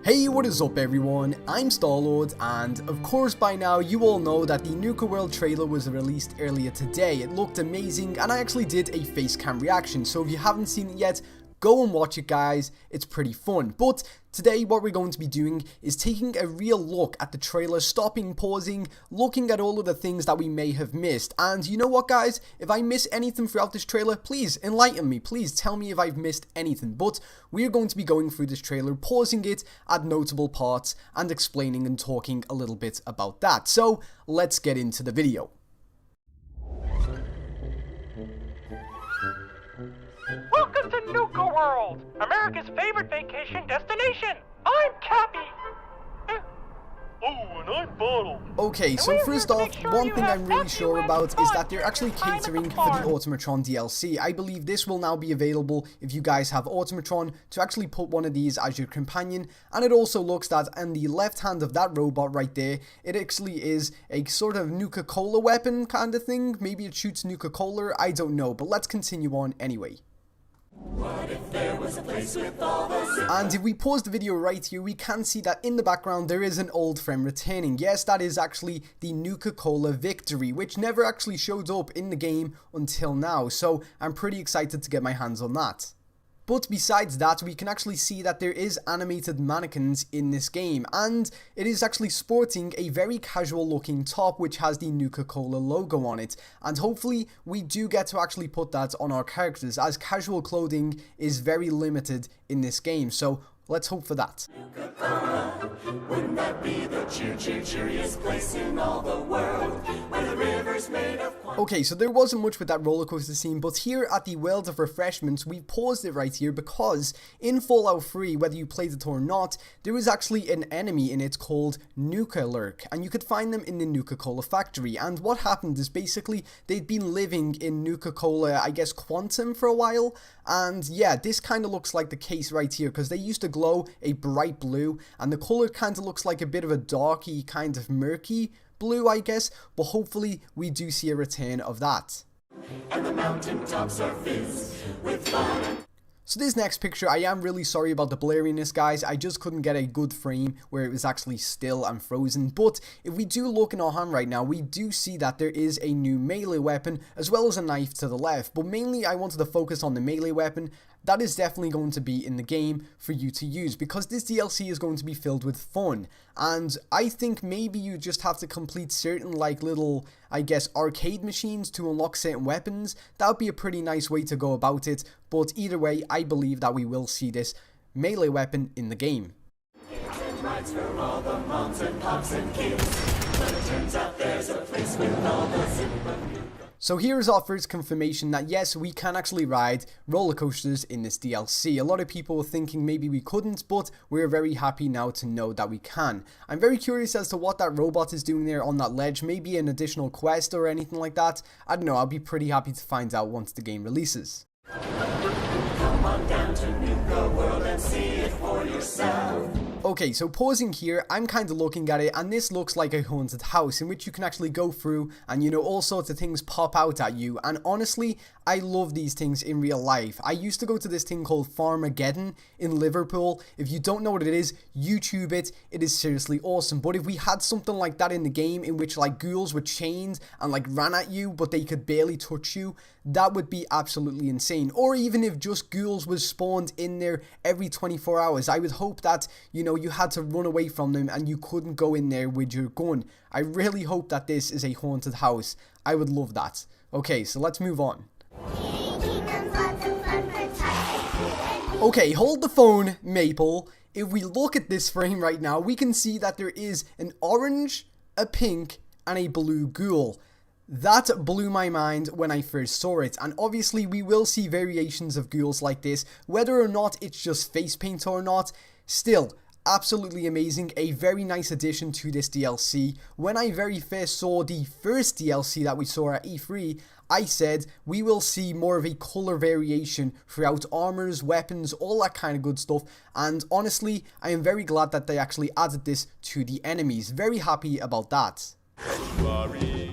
Hey, what is up everyone, I'm Starlord, and of course by now you all know that the Nuka World trailer was released earlier today. It looked amazing and I actually did a facecam reaction, so if you haven't seen it yet, go and watch it guys, it's pretty fun. But today what we're going to be doing is taking a real look at the trailer, stopping, pausing, looking at all of the things that we may have missed. And you know what guys, if I miss anything throughout this trailer, please enlighten me, please tell me if I've missed anything. But we're going to be going through this trailer, pausing it at notable parts and explaining and talking a little bit about that. So let's get into the video. Welcome to Nuka World, America's favorite vacation destination. I'm Cappy. Oh, and I'm Bottle. Okay, so first off, one thing I'm really sure about is that they're actually catering for the Automatron DLC. I believe this will now be available if you guys have Automatron to actually put one of these as your companion. And it also looks that on the left hand of that robot right there, it actually is a sort of Nuka-Cola weapon kind of thing. Maybe it shoots Nuka-Cola, I don't know, but let's continue on anyway. What if there was a place with all those... And if we pause the video right here, we can see that in the background there is an old friend returning. Yes, that is actually the Nuka-Cola Victory, which never actually showed up in the game until now, so I'm pretty excited to get my hands on that. But besides that, we can actually see that there is animated mannequins in this game, and it is actually sporting a very casual looking top which has the Nuka-Cola logo on it, and hopefully we do get to actually put that on our characters, as casual clothing is very limited in this game, so let's hope for that. Nuka-Cola, wouldn't that be the cheeriest place in all the world, where the river's made of... Okay, so there wasn't much with that roller coaster scene, but here at the World of Refreshments, we paused it right here because in Fallout 3, whether you played it or not, there was actually an enemy in it called Nuka Lurk, and you could find them in the Nuka-Cola factory. And what happened is basically they'd been living in Nuka-Cola, I guess, Quantum for a while, and yeah, this kind of looks like the case right here because they used to glow a bright blue, and the color kind of looks like a bit of a darky, kind of murky blue, I guess, but hopefully we do see a return of that. And the mountaintops are fizz with fun. So this next picture, I am really sorry about the blurriness guys, I just couldn't get a good frame where it was actually still and frozen, but if we do look in our hand right now, we do see that there is a new melee weapon as well as a knife to the left, but mainly I wanted to focus on the melee weapon. That is definitely going to be in the game for you to use because this DLC is going to be filled with fun, and I think maybe you just have to complete certain like little, I guess, arcade machines to unlock certain weapons. That would be a pretty nice way to go about it, but either way I believe that we will see this melee weapon in the game. Rides for all the moms and pops and kids, but it turns out there's a place with all the super Nuka. So here is our first confirmation that yes, we can actually ride roller coasters in this DLC. A lot of people were thinking maybe we couldn't, but we're very happy now to know that we can. I'm very curious as to what that robot is doing there on that ledge, maybe an additional quest or anything like that. I don't know, I'll be pretty happy to find out once the game releases. Come on down to Nuka World and see it for yourself. Okay, so pausing here, I'm kind of looking at it, and this looks like a haunted house in which you can actually go through and, you know, all sorts of things pop out at you. And honestly, I love these things in real life. I used to go to this thing called Farmageddon in Liverpool. If you don't know what it is, YouTube it. It is seriously awesome. But if we had something like that in the game in which like ghouls were chained and like ran at you, but they could barely touch you, that would be absolutely insane. Or even if just ghouls was spawned in there every 24 hours, I would hope that, you know, you had to run away from them and you couldn't go in there with your gun. I really hope that this is a haunted house. I would love that. Okay, so let's move on. Okay, hold the phone, Maple. If we look at this frame right now, we can see that there is an orange, a pink, and a blue ghoul. That blew my mind when I first saw it, and obviously we will see variations of ghouls like this, whether or not it's just face paint or not. Still, absolutely amazing, a very nice addition to this DLC. When I very first saw the first DLC that we saw at E3, I said we will see more of a color variation throughout armors, weapons, all that kind of good stuff, and honestly, I am very glad that they actually added this to the enemies. Very happy about that.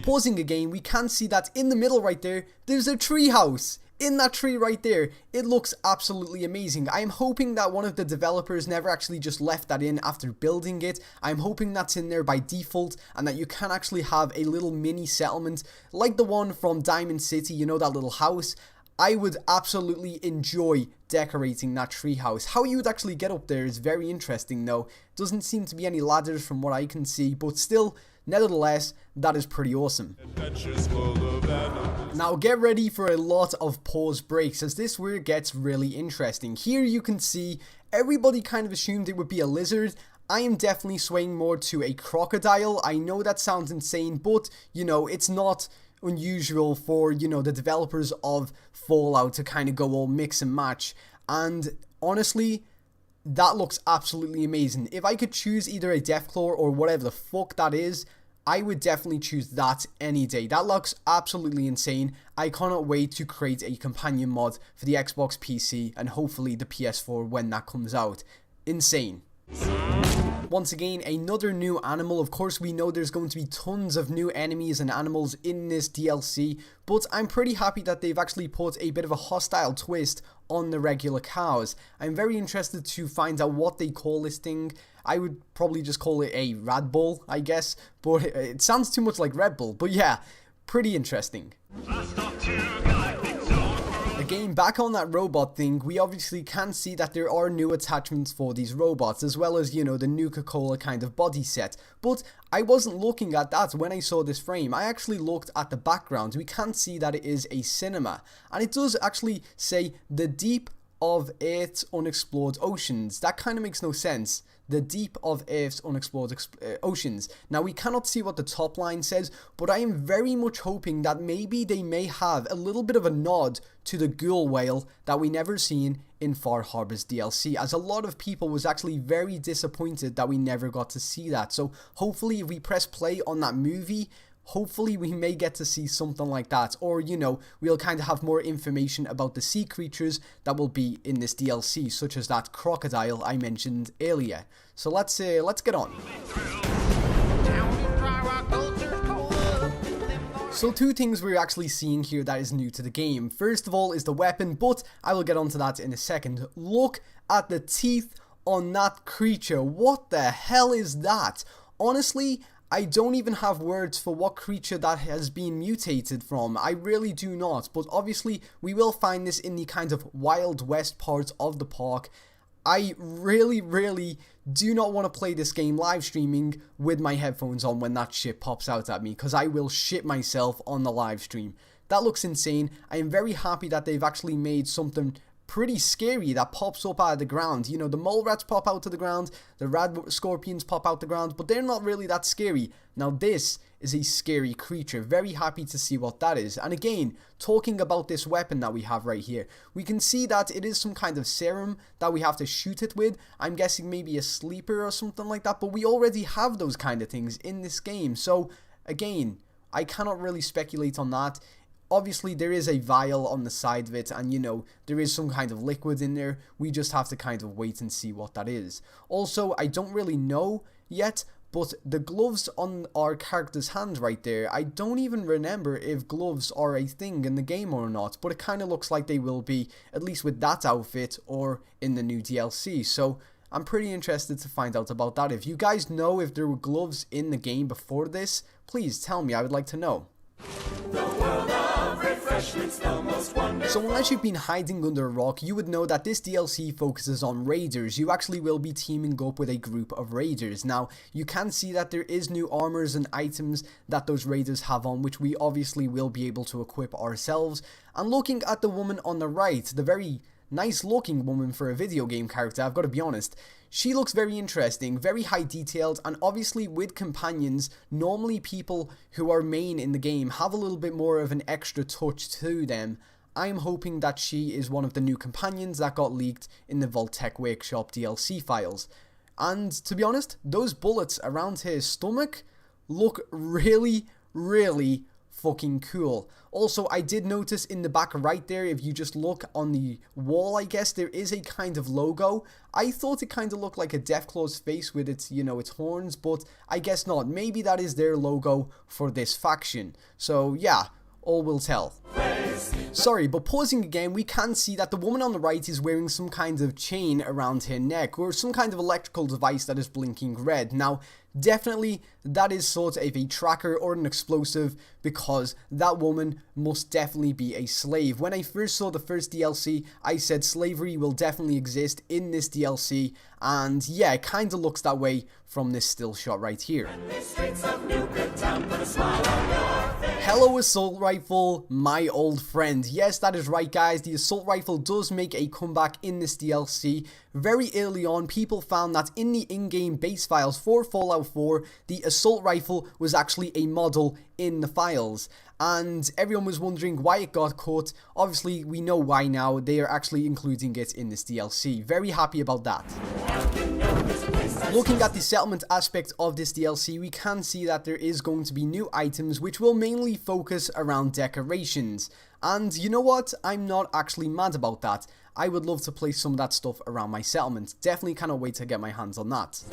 Pausing again, we can see that in the middle right there, there's a tree house. In that tree right there, it looks absolutely amazing. I am hoping that one of the developers never actually just left that in after building it. I'm hoping that's in there by default and that you can actually have a little mini settlement like the one from Diamond City, you know, that little house. I would absolutely enjoy decorating that tree house. How you would actually get up there is very interesting though. Doesn't seem to be any ladders from what I can see, but still, nevertheless, that is pretty awesome. Now get ready for a lot of pause breaks as this where it gets really interesting. Here you can see everybody kind of assumed it would be a lizard. I am definitely swaying more to a crocodile. I know that sounds insane, but you know, it's not unusual for, you know, the developers of Fallout to kind of go all mix and match. And honestly, that looks absolutely amazing. If I could choose either a Deathclaw or whatever the fuck that is, I would definitely choose that any day. That looks absolutely insane. I cannot wait to create a companion mod for the Xbox PC and hopefully the PS4 when that comes out. Insane. Once again, another new animal. Of course, we know there's going to be tons of new enemies and animals in this DLC, but I'm pretty happy that they've actually put a bit of a hostile twist on the regular cows. I'm very interested to find out what they call this thing. I would probably just call it a Rad Bull, I guess, but it sounds too much like Red Bull. But yeah, pretty interesting. Again, back on that robot thing, we obviously can see that there are new attachments for these robots, as well as, you know, the Nuka-Cola kind of body set. But I wasn't looking at that when I saw this frame. I actually looked at the background. We can see that it is a cinema, and it does actually say the deep of Earth's unexplored oceans. That kind of makes no sense. The deep of Earth's unexplored oceans. Now, we cannot see what the top line says, but I am very much hoping that maybe they may have a little bit of a nod to the ghoul whale that we never seen in Far Harbor's DLC, as a lot of people was actually very disappointed that we never got to see that. So hopefully if we press play on that movie, hopefully we may get to see something like that, or, you know, we'll kind of have more information about the sea creatures that will be in this DLC, such as that crocodile I mentioned earlier. So let's get on. So two things we're actually seeing here that is new to the game. First of all is the weapon, but I will get onto that in a second. Look at the teeth on that creature. What the hell is that? Honestly, I don't even have words for what creature that has been mutated from. I really do not. But obviously, we will find this in the kind of Wild West part of the park. I really do not want to play this game live streaming with my headphones on when that shit pops out at me, because I will shit myself on the live stream. That looks insane. I am very happy that they've actually made something pretty scary that pops up out of the ground. You know, the mole rats pop out of the ground, the rad scorpions pop out the ground, but they're not really that scary. Now this is a scary creature. Very happy to see what that is. And again, talking about this weapon that we have right here, we can see that it is some kind of serum that we have to shoot it with. I'm guessing maybe a sleeper or something like that, but we already have those kind of things in this game. So again, I cannot really speculate on that. Obviously, there is a vial on the side of it, and, you know, there is some kind of liquid in there. We just have to kind of wait and see what that is. Also, I don't really know yet, but the gloves on our character's hand right there, I don't even remember if gloves are a thing in the game or not, but it kind of looks like they will be, at least with that outfit or in the new DLC. So I'm pretty interested to find out about that. If you guys know if there were gloves in the game before this, please tell me. I would like to know. So unless you've been hiding under a rock, you would know that this DLC focuses on raiders. You actually will be teaming up with a group of raiders. Now, you can see that there is new armors and items that those raiders have on, which we obviously will be able to equip ourselves. And looking at the woman on the right, the very nice looking woman for a video game character, I've got to be honest. She looks very interesting, very high detailed, and obviously with companions, normally people who are main in the game have a little bit more of an extra touch to them. I'm hoping that she is one of the new companions that got leaked in the Vault-Tec Workshop DLC files. And to be honest, those bullets around her stomach look really fucking cool. Also, I did notice in the back right there, if you just look on the wall, I guess, there is a kind of logo. I thought it kind of looked like a Deathclaw's face with its, you know, its horns, but I guess not. Maybe that is their logo for this faction. So, yeah, all will tell. Sorry, but pausing again, we can see that the woman on the right is wearing some kind of chain around her neck, or some kind of electrical device that is blinking red. Now, definitely, that is sort of a tracker or an explosive, because that woman must definitely be a slave. When I first saw the first DLC, I said slavery will definitely exist in this DLC, and yeah, it kind of looks that way from this still shot right here. Hello assault rifle, my old friend. Yes, that is right guys, the assault rifle does make a comeback in this DLC. Very early on, people found that in the in-game base files for Fallout 4, the assault rifle was actually a model in the files. And everyone was wondering why it got cut. Obviously, we know why now. They are actually including it in this DLC. Very happy about that. Looking at the settlement aspect of this DLC, we can see that there is going to be new items which will mainly focus around decorations. And you know what? I'm not actually mad about that. I would love to place some of that stuff around my settlement. Definitely cannot wait to get my hands on that.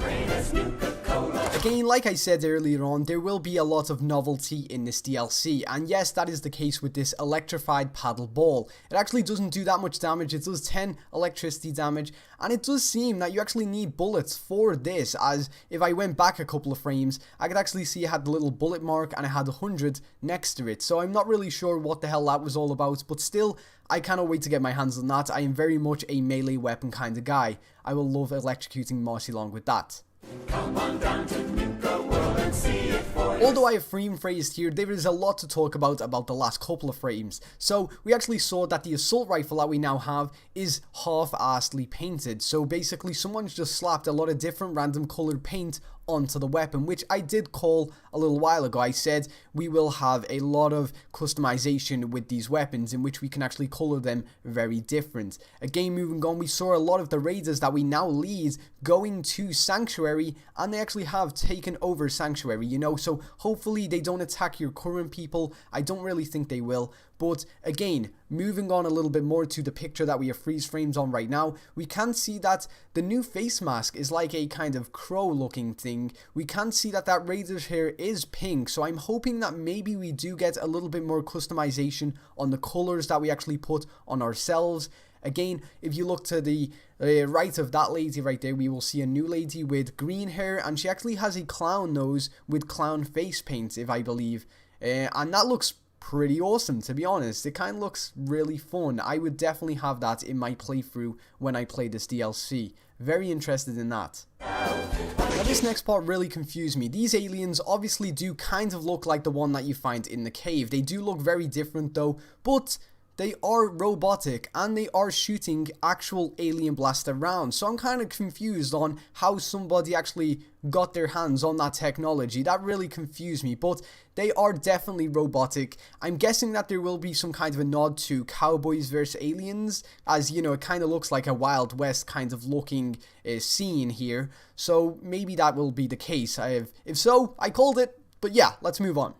Again, like I said earlier on, there will be a lot of novelty in this DLC, and yes, that is the case with this electrified paddle ball. It actually doesn't do that much damage, it does 10 electricity damage, and it does seem that you actually need bullets for this, as if I went back a couple of frames, I could actually see it had the little bullet mark and it had 100 next to it, so I'm not really sure what the hell that was all about, but still, I cannot wait to get my hands on that. I am very much a melee weapon kind of guy. I will love electrocuting Marcy Long with that. Come on down to Nuka World and see it for yourself. Although I have frame phrased here, there is a lot to talk about the last couple of frames. So we actually saw that the assault rifle that we now have is half-assedly painted. So basically someone's just slapped a lot of different random colored paint onto the weapon, which I did call a little while ago. I said we will have a lot of customization with these weapons in which we can actually color them very different. Again, moving on, we saw a lot of the raiders that we now lead going to Sanctuary, and they actually have taken over Sanctuary, you know, so hopefully they don't attack your current people. I don't really think they will. But again, moving on a little bit more to the picture that we have freeze frames on right now, we can see that the new face mask is like a kind of crow looking thing. We can see that that Raider's hair is pink, so I'm hoping that maybe we do get a little bit more customization on the colors that we actually put on ourselves. Again, if you look to the right of that lady right there, we will see a new lady with green hair, and she actually has a clown nose with clown face paint, if I believe. And that looks pretty awesome, to be honest. It kind of looks really fun. I would definitely have that in my playthrough when I play this DLC. Very interested in that. Now this next part really confused me. These aliens obviously do kind of look like the one that you find in the cave. They do look very different though, but they are robotic and they are shooting actual alien blaster rounds. So I'm kind of confused on how somebody actually got their hands on that technology. That really confused me, but they are definitely robotic. I'm guessing that there will be some kind of a nod to Cowboys vs Aliens, as you know, it kind of looks like a Wild West kind of looking scene here. So maybe that will be the case. If so, I called it. But yeah, let's move on.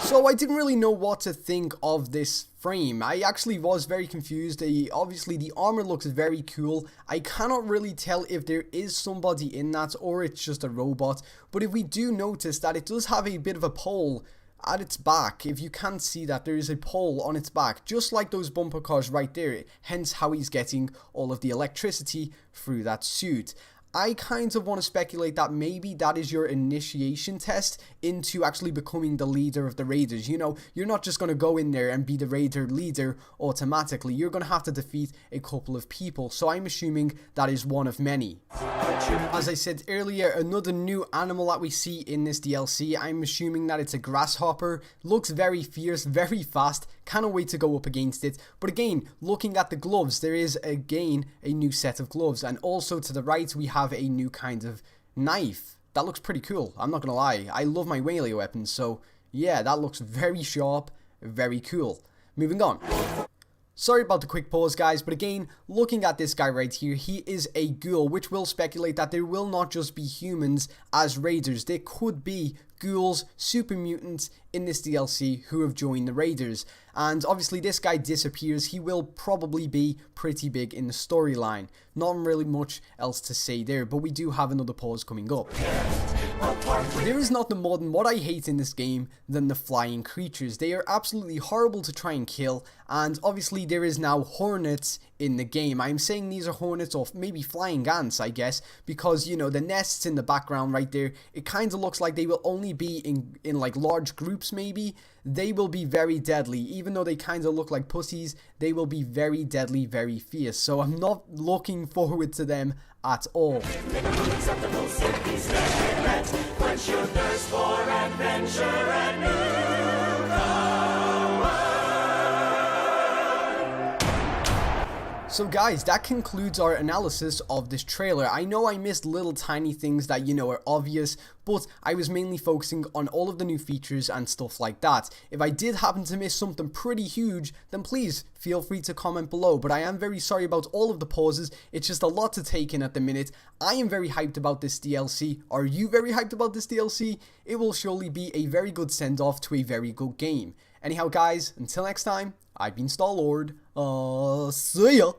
So I didn't really know what to think of this frame. I actually was very confused. Obviously the armor looks very cool. I cannot really tell if there is somebody in that or it's just a robot. But if we do notice that it does have a bit of a pole at its back, if you can see that there is a pole on its back, just like those bumper cars right there, hence how he's getting all of the electricity through that suit. I kind of want to speculate that maybe that is your initiation test into actually becoming the leader of the Raiders. You know, you're not just going to go in there and be the Raider leader automatically. You're going to have to defeat a couple of people. So I'm assuming that is one of many. As I said earlier, another new animal that we see in this DLC, I'm assuming that it's a grasshopper. Looks very fierce, very fast. Cannot wait to go up against it. But again, looking at the gloves, there is again a new set of gloves. And also to the right, we have a new kind of knife. That looks pretty cool, I'm not gonna lie. I love my melee weapons, so yeah, that looks very sharp, very cool. Moving on. Sorry about the quick pause, guys, but again, looking at this guy right here, he is a ghoul, which will speculate that there will not just be humans as raiders. There could be ghouls, super mutants in this DLC who have joined the raiders. And obviously this guy disappears. He will probably be pretty big in the storyline. Not really much else to say there, but we do have another pause coming up. There is nothing more than what I hate in this game than the flying creatures. They are absolutely horrible to try and kill, and obviously there is now hornets in the game. I'm saying these are hornets or maybe flying ants, I guess, because, you know, the nests in the background right there, it kind of looks like they will only be in like large groups maybe. They will be very deadly. Even though they kind of look like pussies, they will be very deadly, very fierce. So I'm not looking forward to them at all. Quench your thirst for adventure and Nuka. So guys, that concludes our analysis of this trailer. I know I missed little tiny things that, you know, are obvious, but I was mainly focusing on all of the new features and stuff like that. If I did happen to miss something pretty huge, then please feel free to comment below. But I am very sorry about all of the pauses. It's just a lot to take in at the minute. I am very hyped about this DLC. Are you very hyped about this DLC? It will surely be a very good send-off to a very good game. Anyhow guys, until next time, I've been Star-Lord. See ya!